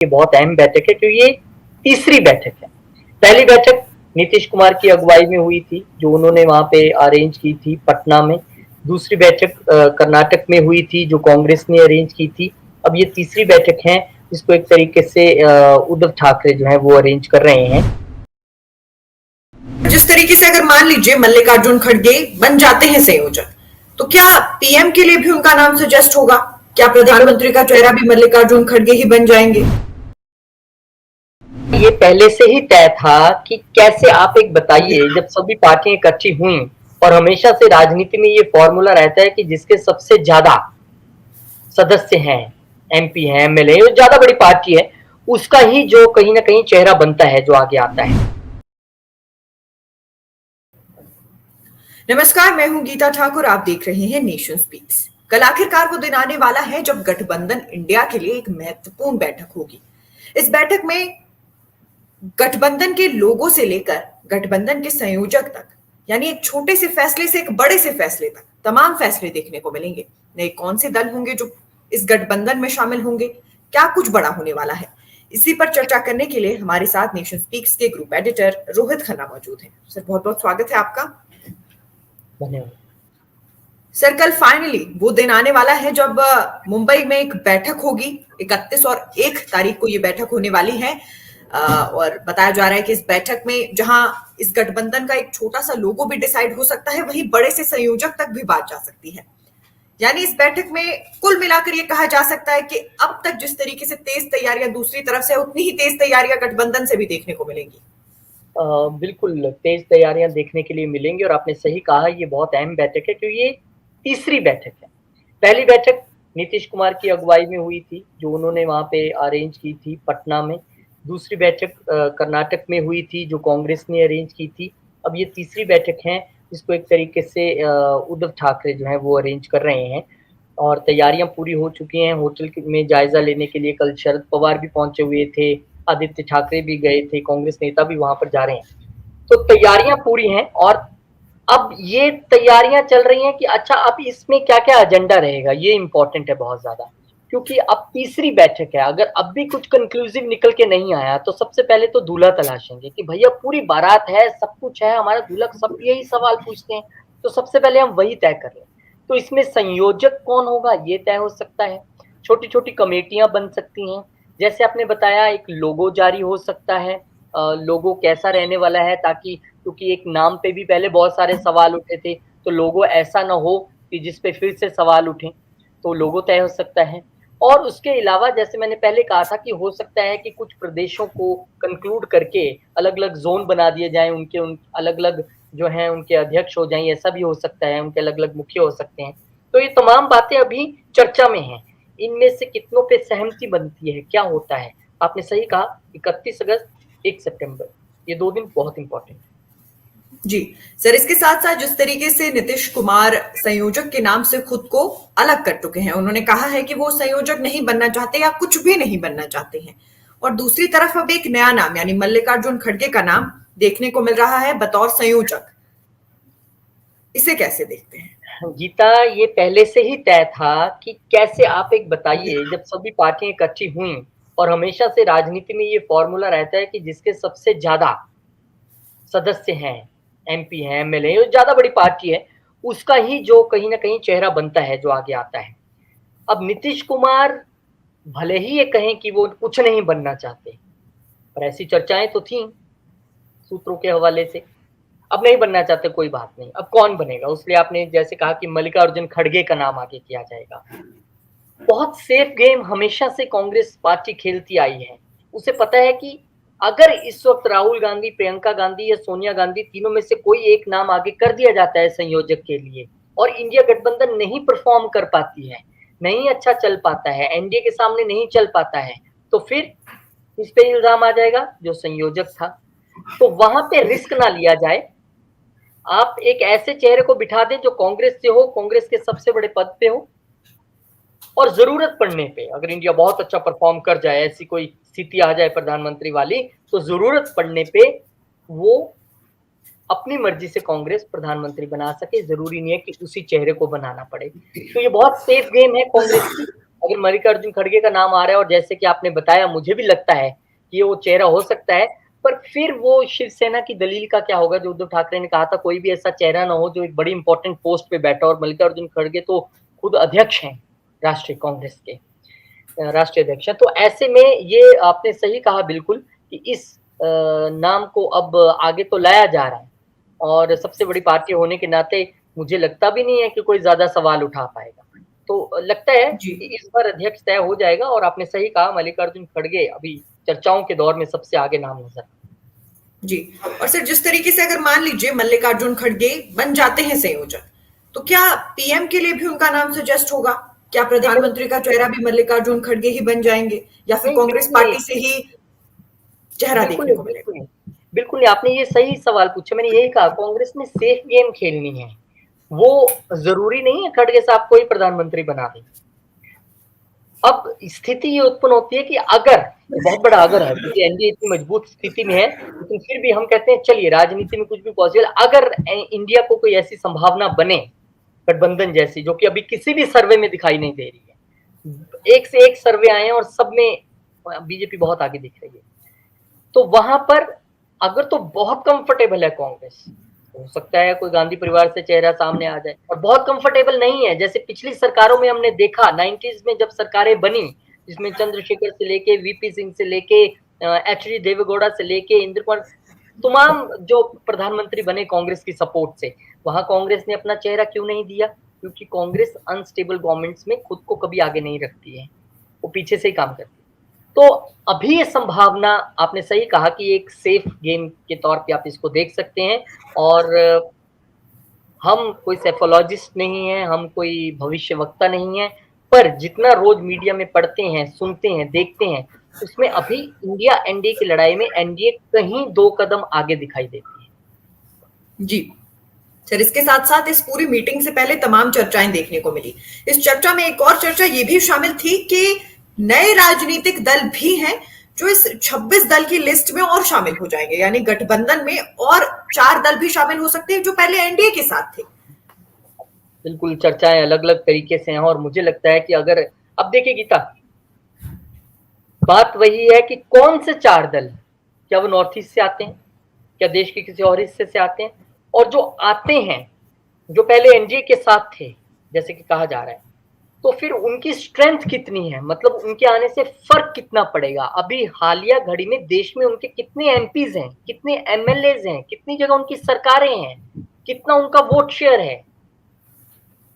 ये बहुत अहम बैठक है क्योंकि ये तीसरी बैठक है। पहली बैठक नीतीश कुमार की अगुवाई में हुई थी, जो उन्होंने वहां पे अरेंज की थी पटना में। दूसरी बैठक कर्नाटक में हुई थी, जो कांग्रेस ने अरेंज की थी। अब ये तीसरी बैठक है, जिसको एक तरीके से उद्धव ठाकरे जो है वो अरेंज कर रहे हैं। जिस तरीके से अगर मान लीजिए मल्लिकार्जुन खड़गे बन जाते हैं संयोजक, तो क्या पीएम के लिए भी उनका नाम सजेस्ट होगा? क्या प्रधानमंत्री का चेहरा भी मल्लिकार्जुन खड़गे ही बन जाएंगे? ये पहले से ही तय था कि कैसे, आप एक बताइए, जब सभी पार्टियां इकट्ठी हुई और हमेशा से राजनीति में ये फॉर्मूला रहता है कि जिसके सबसे ज्यादा सदस्य हैं, एमपी हैं, एमएलए, ज्यादा बड़ी पार्टी है, उसका ही जो कहीं ना कहीं चेहरा बनता है, जो आगे आता है। नमस्कार, मैं हूं गीता ठाकुर। आप देख रहे हैं नेशन स्पीक्स। कल आखिरकार वो दिन आने वाला है जब गठबंधन इंडिया के लिए एक महत्वपूर्ण बैठक होगी। इस बैठक में गठबंधन के लोगों से लेकर गठबंधन के संयोजक तक, यानी एक छोटे से फैसले से एक बड़े से फैसले तक तमाम फैसले देखने को मिलेंगे। नए कौन से दल होंगे जो इस गठबंधन में शामिल होंगे, क्या कुछ बड़ा होने वाला है, इसी पर चर्चा करने के लिए हमारे साथ नेशन स्पीक्स के ग्रुप एडिटर रोहित खन्ना मौजूद हैं। सर, बहुत बहुत स्वागत है आपका। धन्यवाद। सर, कल फाइनली वो दिन आने वाला है जब मुंबई में एक बैठक होगी। 31 और 1 तारीख को ये बैठक होने वाली है। और बताया जा रहा है कि इस बैठक में जहां इस गठबंधन का एक छोटा सा लोगो भी डिसाइड हो सकता है, वहीं बड़े से संयोजक तक भी बात जा सकती है। यानी इस बैठक में कुल मिलाकर ये कहा जा सकता है कि अब तक जिस तरीके से तेज तैयारियां दूसरी तरफ से, उतनी ही तेज तैयारियां गठबंधन से भी देखने को मिलेंगी। बिल्कुल तेज तैयारियां देखने के लिए मिलेंगी और आपने सही कहा, ये बहुत अहम बैठक है क्योंकि ये तीसरी बैठक है। पहली बैठक नीतीश कुमार की अगुवाई में हुई थी, जो उन्होंने वहां पे अरेंज की थी पटना में। दूसरी बैठक कर्नाटक में हुई थी, जो कांग्रेस ने अरेंज की थी। अब ये तीसरी बैठक है, जिसको एक तरीके से उद्धव ठाकरे जो है वो अरेंज कर रहे हैं और तैयारियां पूरी हो चुकी हैं। होटल में जायजा लेने के लिए कल शरद पवार भी पहुंचे हुए थे, आदित्य ठाकरे भी गए थे, कांग्रेस नेता भी वहां पर जा रहे हैं। तो तैयारियां पूरी हैं और अब ये तैयारियां चल रही हैं कि अच्छा अब इसमें क्या क्या एजेंडा रहेगा, ये इंपॉर्टेंट है बहुत ज्यादा। क्योंकि अब तीसरी बैठक है, अगर अब भी कुछ कंक्लूसिव निकल के नहीं आया तो सबसे पहले तो दूल्हा तलाशेंगे कि भैया पूरी बारात है, सब कुछ है, हमारा दूल्हा, सब यही सवाल पूछते हैं, तो सबसे पहले हम वही तय कर लें। तो इसमें संयोजक कौन होगा ये तय हो सकता है, छोटी छोटी कमेटियां बन सकती हैं, जैसे आपने बताया एक लोगो जारी हो सकता है। लोगो कैसा रहने वाला है, ताकि, क्योंकि एक नाम पे भी पहले बहुत सारे सवाल उठे थे, तो लोगो ऐसा ना हो कि जिसपे फिर से सवाल उठे, तो लोगो तय हो सकता है। और उसके अलावा जैसे मैंने पहले कहा था कि हो सकता है कि कुछ प्रदेशों को कंक्लूड करके अलग अलग जोन बना दिए जाएं, उनके उन अलग अलग जो हैं उनके अध्यक्ष हो जाएं, ऐसा भी हो सकता है, उनके अलग अलग मुखिया हो सकते हैं। तो ये तमाम बातें अभी चर्चा में हैं, इनमें से कितनों पे सहमति बनती है, क्या होता है। आपने सही कहा, 31 अगस्त, 1 सितंबर, ये 2 दिन बहुत इंपॉर्टेंट है। जी सर, इसके साथ साथ जिस तरीके से नीतीश कुमार संयोजक के नाम से खुद को अलग कर चुके हैं, उन्होंने कहा है कि वो संयोजक नहीं बनना चाहते या कुछ भी नहीं बनना चाहते हैं। और दूसरी तरफ अब एक नया नाम यानी मल्लिकार्जुन खड़गे का नाम देखने को मिल रहा है बतौर संयोजक। इसे कैसे देखते हैं? गीता, ये पहले से ही तय था कि कैसे, आप एक बताइए, जब सभी पार्टियां इकट्ठी हुई और हमेशा से राजनीति में ये फॉर्मूला रहता है कि जिसके सबसे ज्यादा सदस्य हैं, एमपी हैं, एमएलए, ज्यादा बड़ी पार्टी है, उसका ही जो कहीं ना कहीं चेहरा बनता है, जो आगे आता है। अब नीतीश कुमार भले ही ये कहें कि वो कुछ नहीं बनना चाहते, पर ऐसी चर्चाएं तो थी सूत्रों के हवाले से। अब नहीं बनना चाहते, कोई बात नहीं, अब कौन बनेगा, उसलिए आपने जैसे कहा कि मल्लिकार्जुन खड़गे का नाम आगे किया जाएगा। बहुत सेफ गेम हमेशा से कांग्रेस पार्टी खेलती आई है। उसे पता है कि अगर इस वक्त राहुल गांधी, प्रियंका गांधी या सोनिया गांधी, तीनों में से कोई एक नाम आगे कर दिया जाता है संयोजक के लिए, और इंडिया गठबंधन नहीं परफॉर्म कर पाती है, नहीं अच्छा चल पाता है, एनडीए के सामने नहीं चल पाता है, तो फिर इस पे इल्जाम आ जाएगा जो संयोजक था। तो वहां पे रिस्क ना लिया जाए, आप एक ऐसे चेहरे को बिठा दें जो कांग्रेस से हो, कांग्रेस के सबसे बड़े पद पे हो, और जरूरत पड़ने पे अगर इंडिया बहुत अच्छा परफॉर्म कर जाए, ऐसी कोई स्थिति आ जाए प्रधानमंत्री वाली, तो जरूरत पड़ने पे वो अपनी मर्जी से कांग्रेस प्रधानमंत्री बना सके, जरूरी नहीं है कि उसी चेहरे को बनाना पड़े। तो ये बहुत सेफ गेम है कांग्रेस की, अगर मल्लिकार्जुन खड़गे का नाम आ रहा है और जैसे कि आपने बताया मुझे भी लगता है कि ये वो चेहरा हो सकता है, पर फिर वो शिवसेना की दलील का क्या होगा जो उद्धव ठाकरे ने कहा था कोई भी ऐसा चेहरा ना हो जो एक बड़ी इंपॉर्टेंट पोस्ट पे बैठा, और मल्लिकार्जुन खड़गे तो खुद अध्यक्ष हैं राष्ट्रीय कांग्रेस के, राष्ट्रीय अध्यक्ष हैं। तो ऐसे में ये आपने सही कहा बिल्कुल कि इस नाम को अब आगे तो लाया जा रहा है, और सबसे बड़ी पार्टी होने के नाते मुझे लगता भी नहीं है कि कोई ज्यादा सवाल उठा पाएगा। तो लगता है जी कि इस बार अध्यक्ष तय हो जाएगा, और आपने सही कहा मल्लिकार्जुन खड़गे अभी चर्चाओं के दौर में सबसे आगे नाम नजर। जी। और सर जिस तरीके से अगर मान लीजिए मल्लिकार्जुन खड़गे बन जाते हैं संयोजक, तो क्या पीएम के लिए भी उनका नाम सजेस्ट होगा? क्या देखो, प्रधानमंत्री का चेहरा भी मल्लिकार्जुन खड़गे ही बन जाएंगे, या फिर नहीं कांग्रेस बिल्कुल नहीं, पार्टी से ही चेहरा बिल्कुल देखने नहीं, को बिल्कुल मिलेगा? नहीं, बिल्कुल नहीं। आपने ये सही सवाल पूछा, मैंने यही कहा कांग्रेस ने सेफ गेम खेलनी है। वो जरूरी नहीं है खड़गे साहब को ही प्रधानमंत्री बना दे। अब स्थिति ये उत्पन्न होती है कि अगर, ये बहुत बड़ा अगर है क्योंकि एनडीए इतनी मजबूत स्थिति में है, लेकिन फिर भी हम कहते हैं चलिए राजनीति में कुछ भी पॉसिबल, अगर इंडिया को कोई ऐसी संभावना बने गठबंधन जैसी, जो कि अभी किसी भी सर्वे में दिखाई नहीं दे रही है, एक से एक सर्वे आए हैं और सब में बीजेपी बहुत आगे दिख रही है, तो वहां पर अगर तो बहुत कंफर्टेबल है कांग्रेस, हो सकता है कोई गांधी परिवार से चेहरा सामने आ जाए, और बहुत कंफर्टेबल नहीं है जैसे पिछली सरकारों में हमने देखा 90s में जब सरकारें बनी, जिसमें चंद्रशेखर से लेके वीपी सिंह से लेके एच डी देवेगौड़ा से लेके इंदिरा कुमार, तमाम जो प्रधानमंत्री बने कांग्रेस की सपोर्ट से, वहां कांग्रेस ने अपना चेहरा क्यों नहीं दिया? क्योंकि कांग्रेस अनस्टेबल गवर्नमेंट्स में खुद को कभी आगे नहीं रखती है, वो पीछे से ही काम करती है। तो अभी ये संभावना, आपने सही कहा कि एक सेफ गेम के तौर पे आप इसको देख सकते हैं, और हम कोई सेफोलॉजिस्ट नहीं है, हम कोई भविष्यवक्ता नहीं है, पर जितना रोज मीडिया में पढ़ते हैं, सुनते हैं, देखते हैं, उसमें अभी इंडिया एनडीए की लड़ाई में एनडीए कहीं 2 कदम आगे दिखाई देती है। जी सर, इसके साथ साथ इस पूरी मीटिंग से पहले तमाम चर्चाएं देखने को मिली। इस चर्चा में एक और चर्चा ये भी शामिल थी कि नए राजनीतिक दल भी हैं जो इस 26 दल की लिस्ट में और शामिल हो जाएंगे, यानी गठबंधन में और 4 दल भी शामिल हो सकते हैं जो पहले एनडीए के साथ थे। बिल्कुल, चर्चाएं अलग अलग तरीके से हैं, और मुझे लगता है कि अगर, अब देखिए गीता, बात वही है कि कौन से 4 दल, क्या वो नॉर्थ ईस्ट से आते हैं, क्या देश के किसी और हिस्से से आते हैं, और जो आते हैं, जो पहले एनडीए के साथ थे जैसे कि कहा जा रहा है, तो फिर उनकी स्ट्रेंथ कितनी है, मतलब उनके आने से फर्क कितना पड़ेगा? अभी हालिया घड़ी में देश में उनके कितने एमपीज हैं, कितने एमएलएज हैं, कितनी जगह उनकी सरकारें हैं, कितना उनका वोट शेयर है?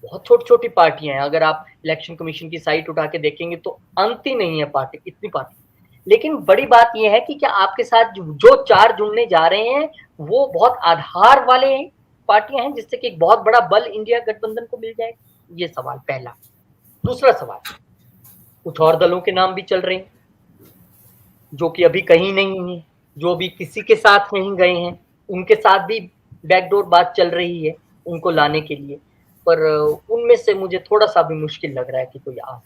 बहुत छोटी छोटी पार्टियां हैं, अगर आप इलेक्शन कमीशन की साइट उठा के देखेंगे तो अंत ही नहीं है पार्टी, इतनी पार्टी। लेकिन बड़ी बात यह है कि क्या आपके साथ जो 4 जुड़ने जा रहे हैं वो बहुत आधार वाले पार्टियां हैं जिससे कि एक बहुत बड़ा बल इंडिया गठबंधन को मिल जाएगा? ये सवाल पहला। दूसरा सवाल, कुछ और दलों के नाम भी चल रहे हैं जो कि अभी कहीं नहीं है, जो अभी किसी के साथ नहीं गए हैं, उनके साथ भी बैकडोर बात चल रही है उनको लाने के लिए, पर उनमें से मुझे थोड़ा सा भी मुश्किल लग रहा है कि कोई आ।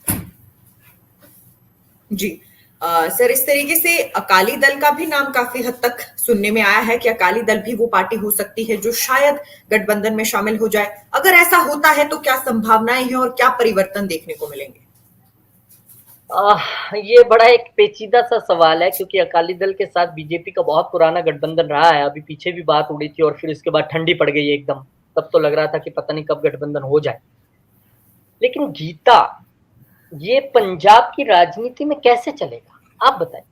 जी सर, इस तरीके से अकाली दल का भी नाम काफी हद तक सुनने में आया है कि अकाली दल भी वो पार्टी हो सकती है जो शायद गठबंधन में शामिल हो जाए। अगर ऐसा होता है तो क्या संभावनाएं हैं और क्या परिवर्तन देखने को मिलेंगे? ये बड़ा एक पेचीदा सा सवाल है क्योंकि अकाली दल के साथ बीजेपी का बहुत पुराना गठबंधन रहा है। अभी पीछे भी बात उड़ी थी और फिर इसके बाद ठंडी पड़ गई एकदम, तब तो लग रहा था कि पता नहीं कब गठबंधन हो जाए। लेकिन गीता, ये पंजाब की राजनीति में कैसे चलेगा आप बताइए,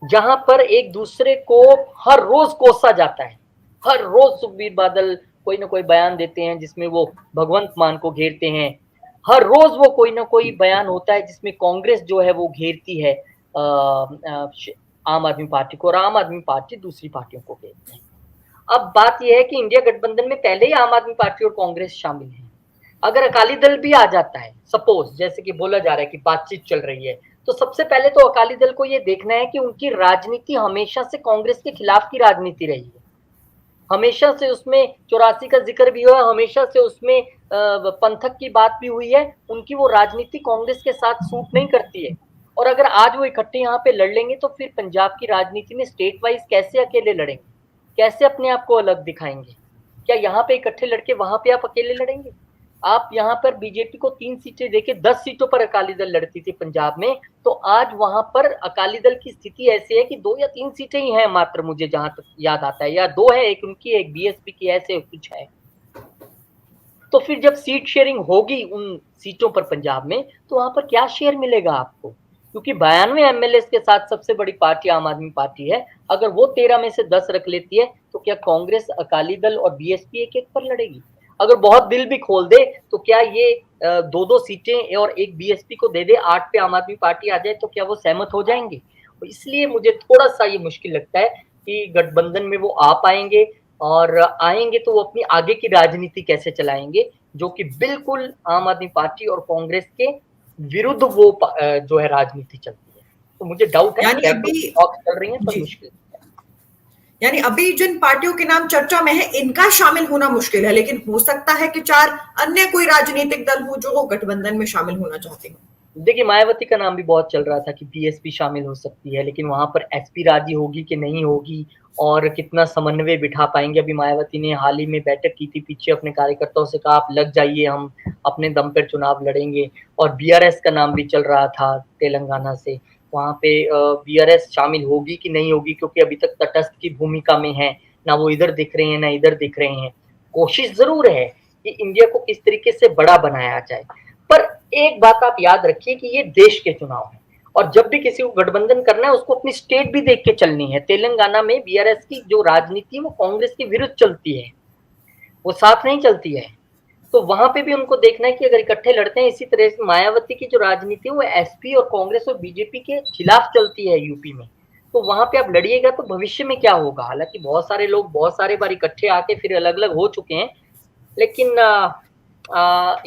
जहां पर एक दूसरे को हर रोज कोसा जाता है, हर रोज सुखबीर बादल कोई ना कोई बयान देते हैं जिसमें वो भगवंत मान को घेरते हैं, हर रोज वो कोई ना कोई बयान होता है जिसमें कांग्रेस जो है वो घेरती है आम आदमी पार्टी को, और आम आदमी पार्टी दूसरी पार्टियों को घेरती है। अब बात यह है कि इंडिया गठबंधन में पहले ही आम आदमी पार्टी और कांग्रेस शामिल है। अगर अकाली दल भी आ जाता है, सपोज जैसे कि बोला जा रहा है कि बातचीत चल रही है, तो सबसे पहले तो अकाली दल को यह देखना है कि उनकी राजनीति हमेशा से कांग्रेस के खिलाफ की राजनीति रही है, हमेशा से उसमें 84 का जिक्र भी हुआ, हमेशा से उसमें पंथक की बात भी हुई है। उनकी वो राजनीति कांग्रेस के साथ सूट नहीं करती है, और अगर आज वो इकट्ठे यहाँ पे लड़ लेंगे तो फिर पंजाब की राजनीति में स्टेट वाइज कैसे अकेले लड़ेंगे, कैसे अपने आप को अलग दिखाएंगे? क्या यहाँ पे इकट्ठे लड़के वहां पे आप अकेले लड़ेंगे? आप यहाँ पर बीजेपी को 3 सीटें देके 10 सीटों पर अकाली दल लड़ती थी पंजाब में, तो आज वहां पर अकाली दल की स्थिति ऐसी है कि 2 या 3 सीटें ही हैं मात्र, मुझे जहां तक याद आता है, या 2 है, एक उनकी एक बीएसपी की, ऐसे कुछ है। तो फिर जब सीट शेयरिंग होगी उन सीटों पर पंजाब में, तो वहां पर क्या शेयर मिलेगा आपको? क्योंकि 92 एमएलए के साथ सबसे बड़ी पार्टी आम आदमी पार्टी है। अगर वो 13 में से 10 रख लेती है, तो क्या कांग्रेस, अकाली दल और बीएसपी एक एक पर लड़ेगी? अगर बहुत दिल भी खोल दे, तो क्या ये 2-2 सीटें और एक बीएसपी को दे दे, 8 पे आम आदमी पार्टी आ जाए, तो क्या वो सहमत हो जाएंगे? इसलिए मुझे थोड़ा सा ये मुश्किल लगता है कि गठबंधन में वो आ पाएंगे, और आएंगे तो वो अपनी आगे की राजनीति कैसे चलाएंगे, जो कि बिल्कुल आम आदमी पार्टी और कांग्रेस के विरुद्ध वो जो है राजनीति चलती है। तो मुझे डाउट है, यानी अभी टॉक्स चल रही हैं पर जी, मुश्किल है। यानी अभी जिन पार्टियों के नाम चर्चा में है इनका शामिल होना मुश्किल है, लेकिन हो सकता है कि 4 अन्य कोई राजनीतिक दल हो जो गठबंधन में शामिल होना चाहते हो। देखिए, मायावती का नाम भी बहुत चल रहा था कि बीएसपी शामिल हो सकती है, लेकिन वहां पर एसपी राजी होगी कि नहीं होगी, और कितना समन्वय बिठा पाएंगे। अभी मायावती ने हाल ही में बैठक की थी, पीछे अपने कार्यकर्ताओं से कहा आप लग जाइए, हम अपने दम पर चुनाव लड़ेंगे। और बीआरएस का नाम भी चल रहा था तेलंगाना से, वहां पे बीआरएस शामिल होगी कि नहीं होगी, क्योंकि अभी तक तटस्थ की भूमिका में है, ना वो इधर दिख रहे हैं ना इधर दिख रहे हैं। कोशिश जरूर है कि इंडिया को किस तरीके से बड़ा बनाया जाए, पर एक बात आप याद रखिए कि ये देश के चुनाव है, और जब भी किसी को गठबंधन करना है उसको अपनी स्टेट भी देख के चलनी है। तेलंगाना में बीआरएस की जो राजनीति है वो कांग्रेस के विरुद्ध चलती है, वो साथ नहीं चलती है। तो वहां पे भी उनको देखना है कि अगर इकट्ठे लड़ते हैं, इसी तरह से मायावती की जो राजनीति है वो एसपी और कांग्रेस और बीजेपी के खिलाफ चलती है यूपी में। तो वहां पे आप लड़िएगा तो भविष्य में क्या होगा? हालांकि बहुत सारे लोग बहुत सारे बार इकट्ठे आके फिर अलग अलग हो चुके हैं, लेकिन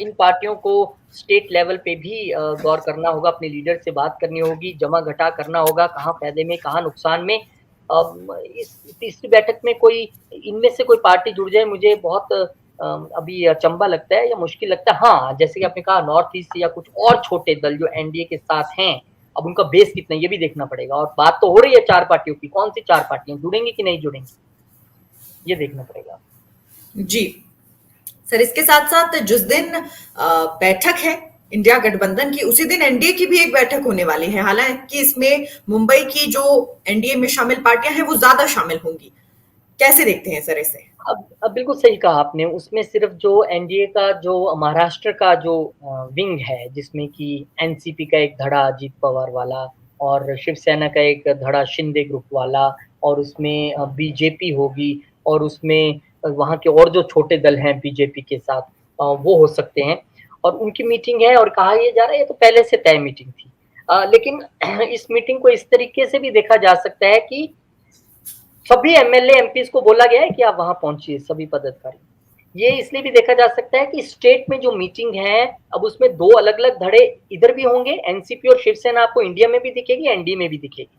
इन पार्टियों को स्टेट लेवल पे भी गौर करना होगा, अपने लीडर से बात करनी होगी, जमा घटा करना होगा, कहाँ फायदे में कहाँ नुकसान में। इस तीसरी बैठक में कोई इनमें से कोई पार्टी जुड़ जाए, मुझे बहुत अभी अचंभा लगता है या मुश्किल लगता है। हाँ, जैसे कि आपने कहा नॉर्थ ईस्ट या कुछ और छोटे दल जो एनडीए के साथ हैं, अब उनका बेस कितना ये भी देखना पड़ेगा। और बात तो हो रही है 4 पार्टियों की, कौन सी 4 पार्टियां जुड़ेंगी कि नहीं जुड़ेंगी, ये देखना पड़ेगा। जी सर, इसके साथ साथ जिस दिन बैठक है इंडिया गठबंधन की, उसी दिन एनडीए की भी एक बैठक होने वाली है। हालांकि इसमें मुंबई की जो एनडीए में शामिल पार्टियां हैं वो ज्यादा शामिल होंगी। कैसे देखते हैं सर इसे? अब बिल्कुल सही कहा आपने। उसमें सिर्फ जो एनडीए का जो महाराष्ट्र का जो विंग है, जिसमें कि एनसीपी का एक धड़ा अजीत पवार वाला, और शिवसेना का एक धड़ा शिंदे ग्रुप वाला, और उसमें बीजेपी होगी, और उसमें वहाँ के और जो छोटे दल हैं बीजेपी के साथ, वो हो सकते हैं। और उनकी मीटिंग है, और कहा यह जा रहा है ये तो पहले से तय मीटिंग थी। लेकिन इस मीटिंग को इस तरीके से भी देखा जा सकता है कि सभी एमएलए एमपीज को बोला गया है कि आप वहां पहुंचिए, सभी पदाधिकारी। ये इसलिए भी देखा जा सकता है कि स्टेट में जो मीटिंग है, अब उसमें 2 अलग अलग धड़े इधर भी होंगे, एनसीपी और शिवसेना आपको इंडिया में भी दिखेगी, एनडीए में भी दिखेगी।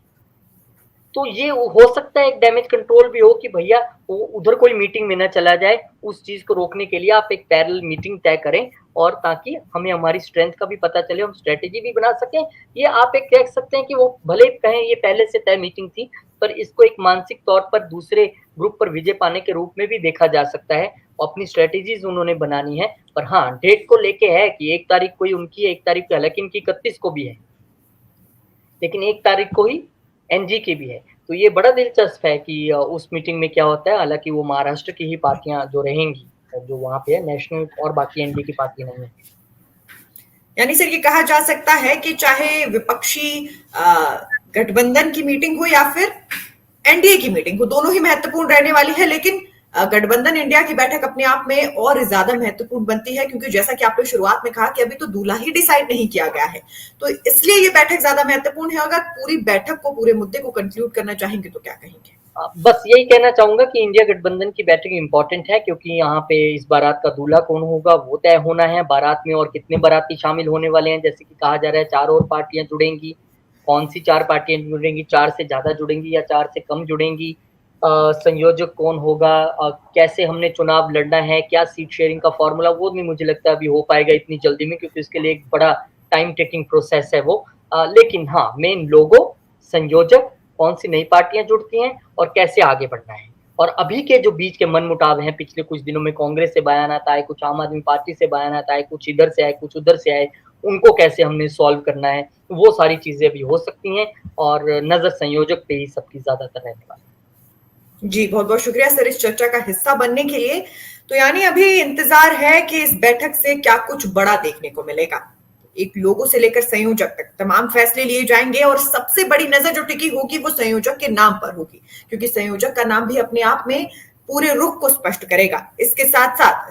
तो ये हो सकता है एक डैमेज कंट्रोल भी हो कि भैया उधर कोई मीटिंग में ना चला जाए। उस चीज को रोकने के लिए आप एक पैरेलल मीटिंग तय करें, और ताकि हमें हमारी स्ट्रेंथ का भी पता चले, हम स्ट्रेटेजी भी बना सकें। ये आप एक कह सकते हैं कि वो भले कहें ये पहले से तय मीटिंग थी, पर इसको एक मानसिक तौर पर दूसरे ग्रुप पर विजय पाने के रूप में भी देखा जा सकता है। अपनी स्ट्रेटेजीज उन्होंने बनानी है। पर हाँ, डेट को लेके है कि 1 तारीख को ही उनकी है, 1 तारीख को, हालांकि इनकी 31 को भी है, लेकिन 1 तारीख को ही एनजी की भी है। तो ये बड़ा दिलचस्प है कि उस मीटिंग में क्या होता है। हालांकि वो महाराष्ट्र की ही पार्टियां जो रहेंगी, जो वहां पे है नेशनल, और बाकी एनडी की पार्टी नहीं है। यानी सर ये कहा जा सकता है कि चाहे विपक्षी गठबंधन की मीटिंग हो या फिर एनडीए की मीटिंग हो, दोनों ही महत्वपूर्ण रहने वाली है। लेकिन गठबंधन इंडिया की बैठक अपने आप में और ज्यादा महत्वपूर्ण बनती है, क्योंकि जैसा कि आपने शुरुआत में कहा कि अभी तो दूल्हा ही डिसाइड नहीं किया गया है, तो इसलिए ये बैठक ज्यादा महत्वपूर्ण है। अगर पूरी बैठक को, पूरे मुद्दे को कंक्लूड करना चाहेंगे तो क्या कहेंगे? बस यही कहना चाहूंगा कि इंडिया गठबंधन की बैठक इंपॉर्टेंट है, क्योंकि यहाँ पे इस बारात का दूल्हा कौन होगा वो तय होना है। बारात में और कितने बाराती शामिल होने वाले हैं, जैसे कि कहा जा रहा है 4 और पार्टियां जुड़ेंगी। कौन सी 4 पार्टियां जुड़ेंगी, 4 से ज्यादा जुड़ेंगी या 4 से कम जुड़ेंगी, संयोजक कौन होगा, कैसे हमने चुनाव लड़ना है, क्या सीट शेयरिंग का फॉर्मूला, वो नहीं मुझे लगता अभी हो पाएगा इतनी जल्दी में, क्योंकि इसके लिए एक बड़ा टाइम टेकिंग प्रोसेस है वो। लेकिन हाँ, मेन लोगो, संयोजक, कौन सी नई पार्टियां जुड़ती हैं और कैसे आगे बढ़ना है, और अभी के जो बीच के मनमुटाव हैं, पिछले कुछ दिनों में कांग्रेस से बयानात आए, कुछ आम आदमी पार्टी से बयानात आए, कुछ इधर से आए, कुछ उधर से आए, उनको कैसे हमने सॉल्व करना है, वो सारी चीज़ें अभी हो सकती हैं और नज़र संयोजक पे ही सबकी ज़्यादातर रहने वाली है। जी, बहुत-बहुत शुक्रिया सर इस चर्चा का हिस्सा बनने के लिए। तो यानी अभी इंतजार है कि इस बैठक से क्या कुछ बड़ा देखने को मिलेगा। एक लोगों से लेकर संयोजक तक तमाम फैसले लिए जाएंगे और सबसे बड़ी नजर जो टिकी होगी वो संयोजक के नाम पर होगी, क्योंकि संयोजक का नाम भी अपने आप में पूरे रुख को स्पष्ट करेगा। इसके साथ-साथ